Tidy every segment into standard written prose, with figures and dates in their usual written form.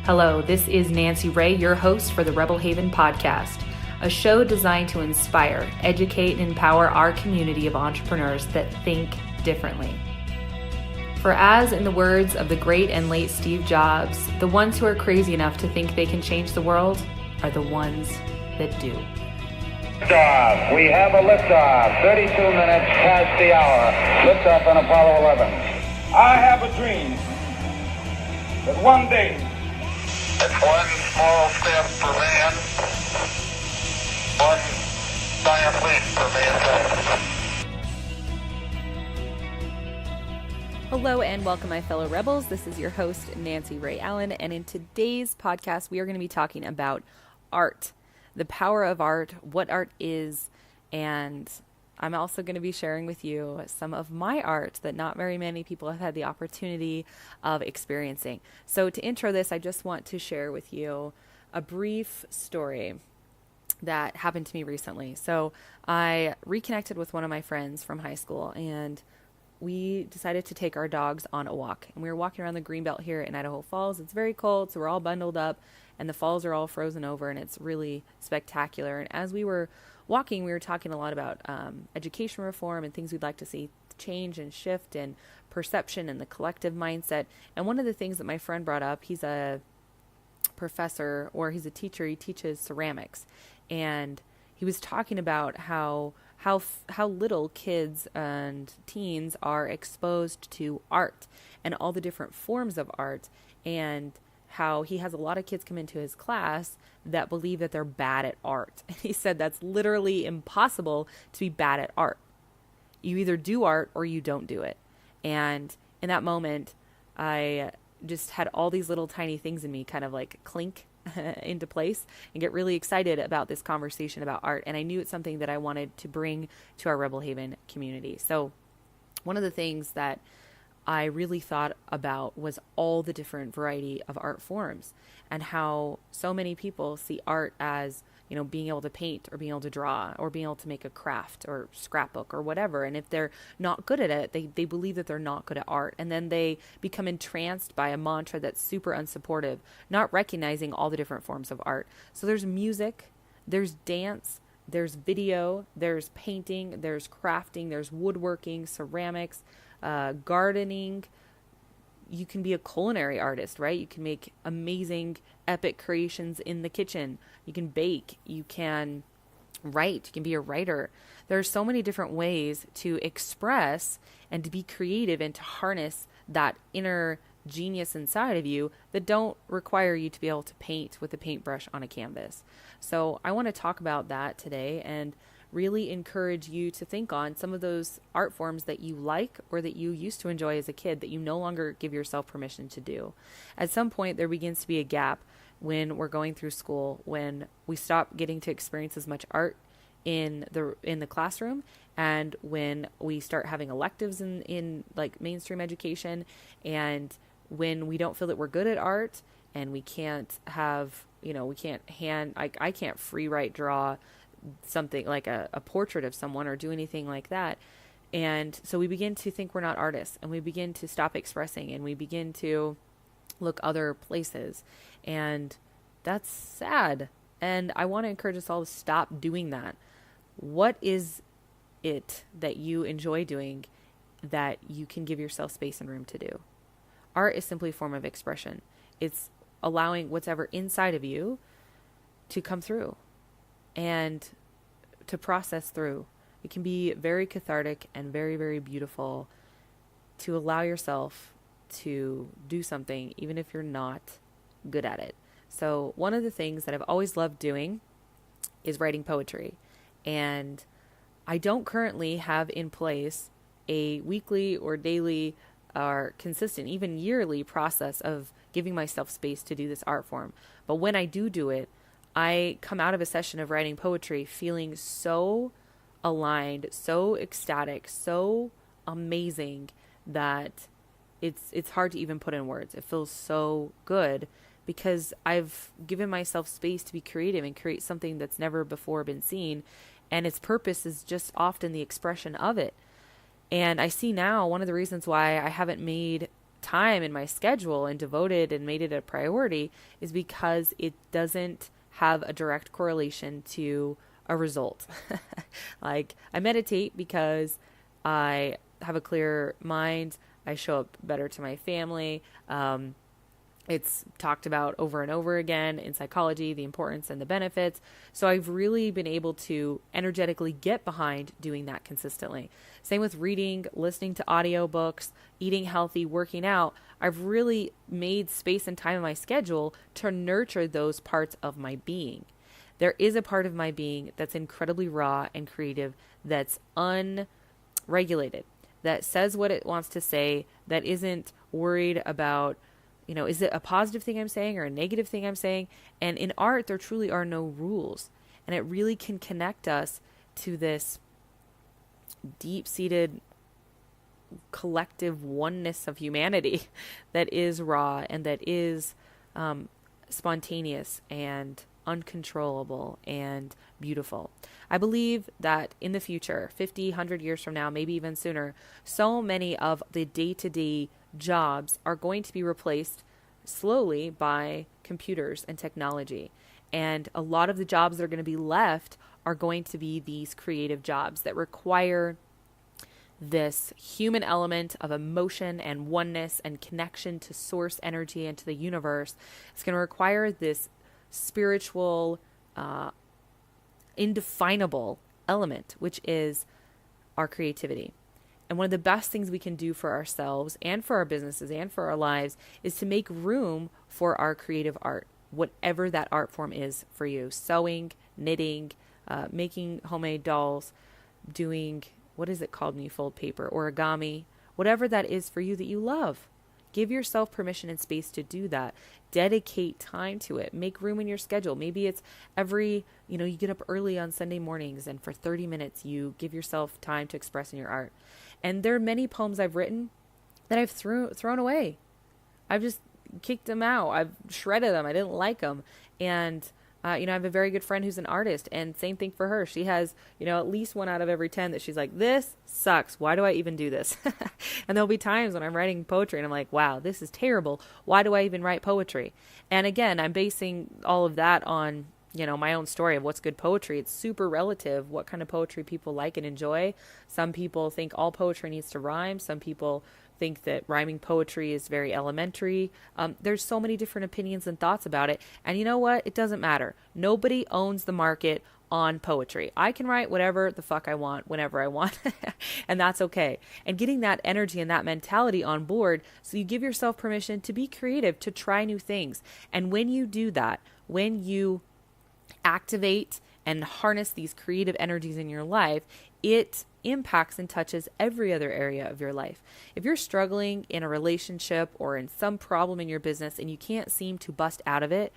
Hello, this is Nancy Ray, your host for the Rebel Haven podcast, a show designed to inspire, educate, and empower our community of entrepreneurs that think differently. For as in the words of the great and late Steve Jobs, the ones who are crazy enough to think they can change the world are the ones that do. Liftoff. We have a liftoff. 32 minutes past the hour. Liftoff on Apollo 11. I have a dream that one day it's one small step for man, one giant leap for mankind. Hello and welcome, my fellow rebels. This is your host, Nancy Ray Allen, and in today's podcast, we are going to be talking about art, the power of art, what art is, and I'm also going to be sharing with you some of my art that not very many people have had the opportunity of experiencing. So to intro this, I just want to share with you a brief story that happened to me recently. So I reconnected with one of my friends from high school, and we decided to take our dogs on a walk. And we were walking around the Greenbelt here in Idaho Falls. It's very cold, so we're all bundled up, and the falls are all frozen over, and it's really spectacular. And as we were walking, we were talking a lot about education reform and things we'd like to see change and shift and perception and the collective mindset. And one of the things that my friend brought up, he's a professor, or he's a teacher, he teaches ceramics. And he was talking about how little kids and teens are exposed to art and all the different forms of art, and how he has a lot of kids come into his class that believe that they're bad at art. And he said that's literally impossible to be bad at art. You either do art or you don't do it. And in that moment, I just had all these little tiny things in me kind of like clink into place and get really excited about this conversation about art. And I knew it's something that I wanted to bring to our Rebel Haven community. So one of the things that I really thought about was all the different variety of art forms, and how so many people see art as, you know, being able to paint or being able to draw or being able to make a craft or scrapbook or whatever. And if they're not good at it, they believe that they're not good at art. And then they become entranced by a mantra that's super unsupportive, not recognizing all the different forms of art. So there's music, there's dance, there's video, there's painting, there's crafting, there's woodworking, ceramics, gardening. You can be a culinary artist, right? You can make amazing, epic creations in the kitchen. You can bake. You can write. You can be a writer. There are so many different ways to express and to be creative and to harness that inner genius inside of you that don't require you to be able to paint with a paintbrush on a canvas. So I want to talk about that today and really encourage you to think on some of those art forms that you like or that you used to enjoy as a kid that you no longer give yourself permission to do. At some point, there begins to be a gap when we're going through school, when we stop getting to experience as much art in the classroom, and when we start having electives in like mainstream education, and when we don't feel that we're good at art, and we can't have, we can't I can't free write draw something like a portrait of someone or do anything like that. And so we begin to think we're not artists, and we begin to stop expressing, and we begin to look other places. And that's sad. And I want to encourage us all to stop doing that. What is it that you enjoy doing that you can give yourself space and room to do? Art is simply a form of expression. It's allowing whatever inside of you to come through and to process through. It can be very cathartic and very, very beautiful to allow yourself to do something, even if you're not good at it. So one of the things that I've always loved doing is writing poetry. And I don't currently have in place a weekly or daily or consistent, even yearly process of giving myself space to do this art form. But when I do it, I come out of a session of writing poetry feeling so aligned, so ecstatic, so amazing that it's hard to even put in words. It feels so good because I've given myself space to be creative and create something that's never before been seen, and its purpose is just often the expression of it. And I see now one of the reasons why I haven't made time in my schedule and devoted and made it a priority is because it doesn't have a direct correlation to a result. Like, I meditate because I have a clear mind. I show up better to my family. It's talked about over and over again in psychology, the importance and the benefits. So I've really been able to energetically get behind doing that consistently. Same with reading, listening to audiobooks, eating healthy, working out. I've really made space and time in my schedule to nurture those parts of my being. There is a part of my being that's incredibly raw and creative, that's unregulated, that says what it wants to say, that isn't worried about, is it a positive thing I'm saying or a negative thing I'm saying? And in art, there truly are no rules. And it really can connect us to this deep-seated collective oneness of humanity that is raw and that is spontaneous and uncontrollable and beautiful. I believe that in the future, 50, 100 years from now, maybe even sooner, so many of the day-to-day jobs are going to be replaced slowly by computers and technology. And a lot of the jobs that are going to be left are going to be these creative jobs that require this human element of emotion and oneness and connection to source energy and to the universe. It's going to require this spiritual, indefinable element, which is our creativity. And one of the best things we can do for ourselves and for our businesses and for our lives is to make room for our creative art, whatever that art form is for you. Sewing, knitting, making homemade dolls, doing, what is it called when you fold paper? Origami, whatever that is for you that you love. Give yourself permission and space to do that. Dedicate time to it. Make room in your schedule. Maybe it's you get up early on Sunday mornings and for 30 minutes you give yourself time to express in your art. And there are many poems I've written that I've thrown away. I've just kicked them out. I've shredded them. I didn't like them. And I have a very good friend who's an artist, and same thing for her. She has, at least 1 out of every 10 that she's like, this sucks. Why do I even do this? And there'll be times when I'm writing poetry and I'm like, wow, this is terrible. Why do I even write poetry? And again, I'm basing all of that on, my own story of what's good poetry. It's super relative what kind of poetry people like and enjoy. Some people think all poetry needs to rhyme. Some people think that rhyming poetry is very elementary. There's so many different opinions and thoughts about it. And you know what? It doesn't matter. Nobody owns the market on poetry. I can write whatever the fuck I want, whenever I want. And that's okay. And getting that energy and that mentality on board, so you give yourself permission to be creative, to try new things. And when you do that, when you activate and harness these creative energies in your life, it impacts and touches every other area of your life. If you're struggling in a relationship or in some problem in your business and you can't seem to bust out of it,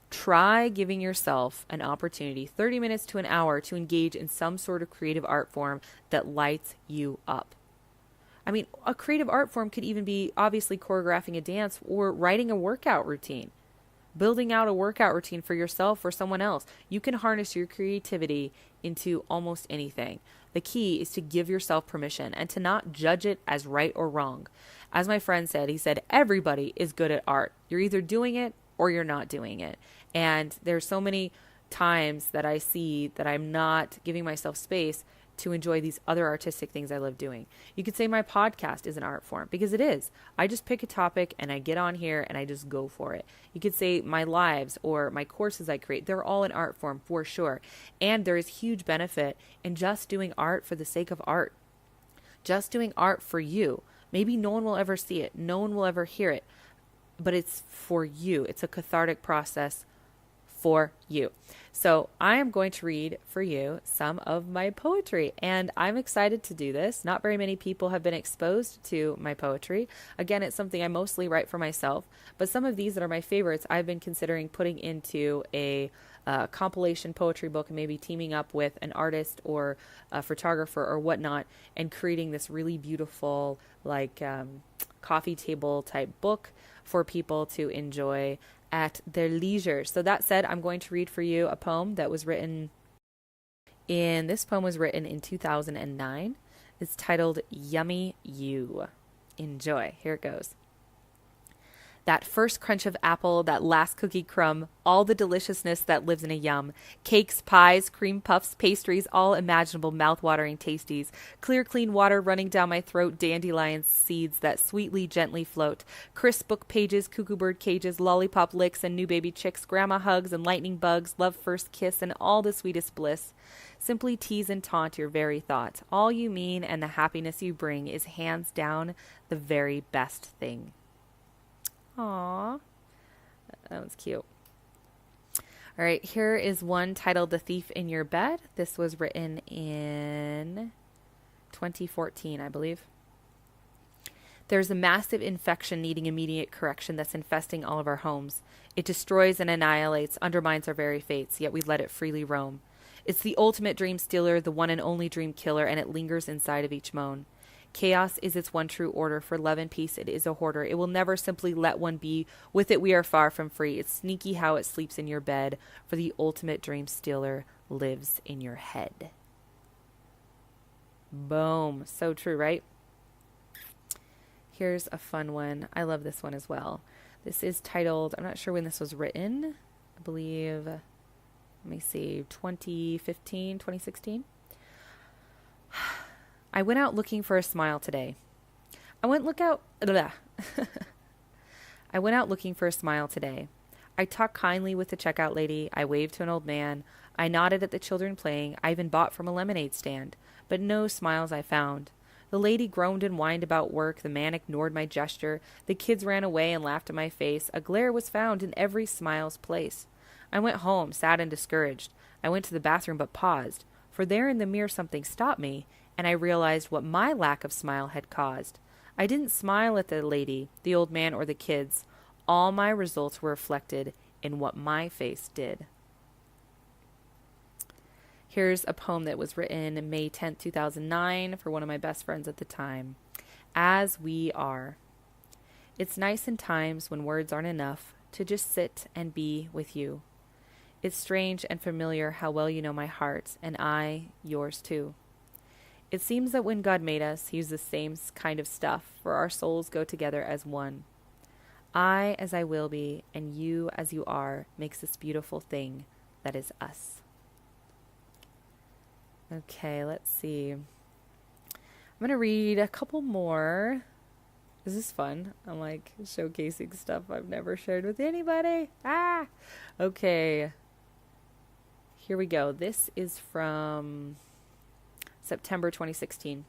try giving yourself an opportunity, 30 minutes to an hour, to engage in some sort of creative art form that lights you up. I mean, a creative art form could even be obviously choreographing a dance or writing a workout routine. Building out a workout routine for yourself or someone else. You can harness your creativity into almost anything. The key is to give yourself permission and to not judge it as right or wrong. As my friend said, he said, everybody is good at art. You're either doing it or you're not doing it. And there's so many times that I see that I'm not giving myself space to enjoy these other artistic things I love doing. You could say my podcast is an art form, because it is. I just pick a topic and I get on here and I just go for it. You could say my lives or my courses I create, they're all an art form for sure. And there is huge benefit in just doing art for the sake of art. Just doing art for you. Maybe no one will ever see it. No one will ever hear it. But it's for you. It's a cathartic process for you. So I am going to read for you some of my poetry, and I'm excited to do this. Not very many people have been exposed to my poetry. Again, it's something I mostly write for myself, but some of these that are my favorites, I've been considering putting into a compilation poetry book, and maybe teaming up with an artist or a photographer or whatnot, and creating this really beautiful, coffee table type book for people to enjoy at their leisure. So that said, I'm going to read for you a poem that was written in 2009. It's titled Yummy You. Enjoy. Here it goes. That first crunch of apple, that last cookie crumb, all the deliciousness that lives in a yum. Cakes, pies, cream puffs, pastries, all imaginable mouth-watering tasties. Clear, clean water running down my throat, dandelion seeds that sweetly, gently float. Crisp book pages, cuckoo bird cages, lollipop licks and new baby chicks, grandma hugs and lightning bugs, love first kiss and all the sweetest bliss. Simply tease and taunt your very thought. All you mean and the happiness you bring is hands down the very best thing. Aww. That was cute. All right, here is one titled The Thief in Your Bed. This was written in 2014, I believe. There's a massive infection needing immediate correction that's infesting all of our homes. It destroys and annihilates, undermines our very fates, yet we let it freely roam. It's the ultimate dream stealer, the one and only dream killer, and it lingers inside of each moan. Chaos is its one true order. For love and peace it is a hoarder. It will never simply let one be. With it we are far from free. It's sneaky how it sleeps in your bed. For the ultimate dream stealer lives in your head. Boom. So true, right? Here's a fun one. I love this one as well. This is titled, I'm not sure when this was written. I believe, let me see, 2015, 2016. I went out looking for a smile today. I went out looking for a smile today. I talked kindly with the checkout lady. I waved to an old man. I nodded at the children playing. I even bought from a lemonade stand. But no smiles I found. The lady groaned and whined about work. The man ignored my gesture. The kids ran away and laughed in my face. A glare was found in every smile's place. I went home, sad and discouraged. I went to the bathroom but paused. For there in the mirror something stopped me. And I realized what my lack of smile had caused. I didn't smile at the lady, the old man, or the kids. All my results were reflected in what my face did. Here's a poem that was written May 10th, 2009 for one of my best friends at the time. As we are. It's nice in times when words aren't enough to just sit and be with you. It's strange and familiar how well you know my heart, and I, yours too. It seems that when God made us, He used the same kind of stuff, for our souls go together as one. I as I will be, and you as you are, makes this beautiful thing that is us. Okay, let's see. I'm going to read a couple more. This is fun. I'm like showcasing stuff I've never shared with anybody. Okay. Here we go. This is from September 2016.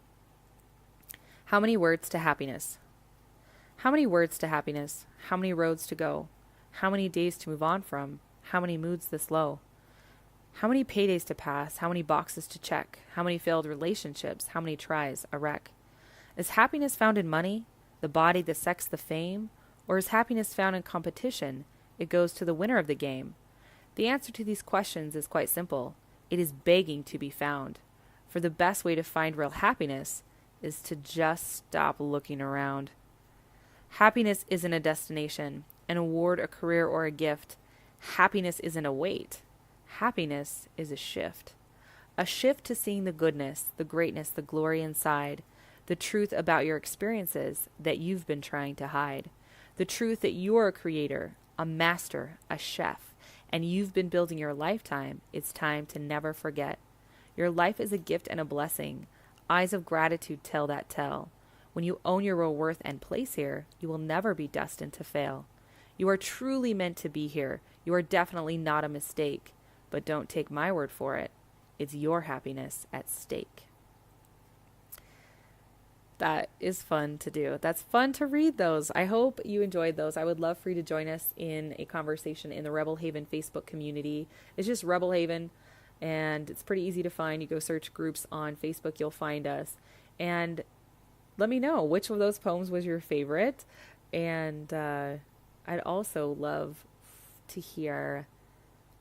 How many words to happiness? How many words to happiness? How many roads to go? How many days to move on from? How many moods this low? How many paydays to pass? How many boxes to check? How many failed relationships? How many tries? A wreck? Is happiness found in money? The body, the sex, the fame? Or is happiness found in competition? It goes to the winner of the game. The answer to these questions is quite simple. It is begging to be found. For the best way to find real happiness is to just stop looking around. Happiness isn't a destination, an award, a career, or a gift. Happiness isn't a weight. Happiness is a shift. A shift to seeing the goodness, the greatness, the glory inside. The truth about your experiences that you've been trying to hide. The truth that you're a creator, a master, a chef, and you've been building your lifetime. It's time to never forget. Your life is a gift and a blessing. Eyes of gratitude tell that tell. When you own your real worth and place here, you will never be destined to fail. You are truly meant to be here. You are definitely not a mistake. But don't take my word for it. It's your happiness at stake. That is fun to do. That's fun to read those. I hope you enjoyed those. I would love for you to join us in a conversation in the Rebel Haven Facebook community. It's just Rebel Haven, and it's pretty easy to find. You go search groups on Facebook, you'll find us. And let me know which of those poems was your favorite. And I'd also love to hear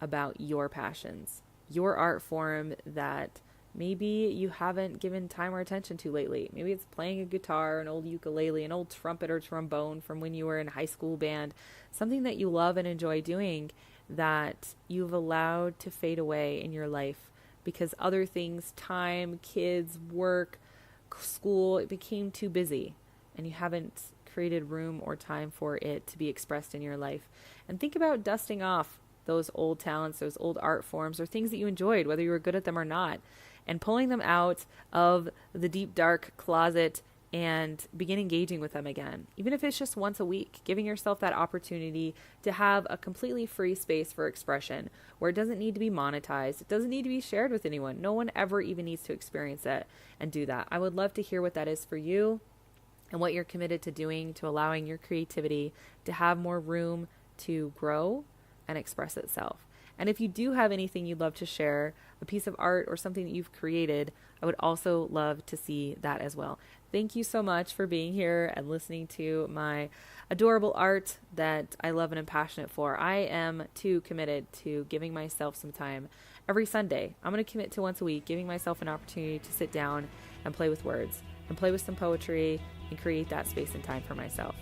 about your passions, your art form that maybe you haven't given time or attention to lately. Maybe it's playing a guitar, an old ukulele, an old trumpet or trombone from when you were in high school band, something that you love and enjoy doing that you've allowed to fade away in your life because other things, time, kids, work, school, it became too busy and you haven't created room or time for it to be expressed in your life. And think about dusting off those old talents, those old art forms, or things that you enjoyed, whether you were good at them or not, and pulling them out of the deep, dark closet and begin engaging with them again. Even if it's just once a week, giving yourself that opportunity to have a completely free space for expression where it doesn't need to be monetized. It doesn't need to be shared with anyone. No one ever even needs to experience it and do that. I would love to hear what that is for you and what you're committed to doing to allowing your creativity to have more room to grow and express itself. And if you do have anything you'd love to share, a piece of art or something that you've created, I would also love to see that as well. Thank you so much for being here and listening to my adorable art that I love and am passionate for. I am too committed to giving myself some time every Sunday. I'm going to commit to once a week, giving myself an opportunity to sit down and play with words and play with some poetry and create that space and time for myself.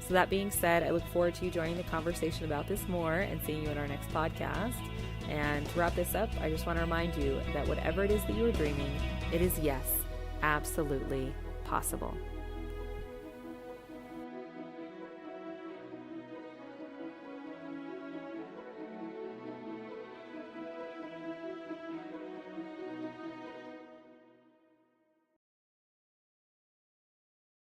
So that being said, I look forward to you joining the conversation about this more and seeing you in our next podcast. And to wrap this up, I just want to remind you that whatever it is that you are dreaming, it is, yes, absolutely possible.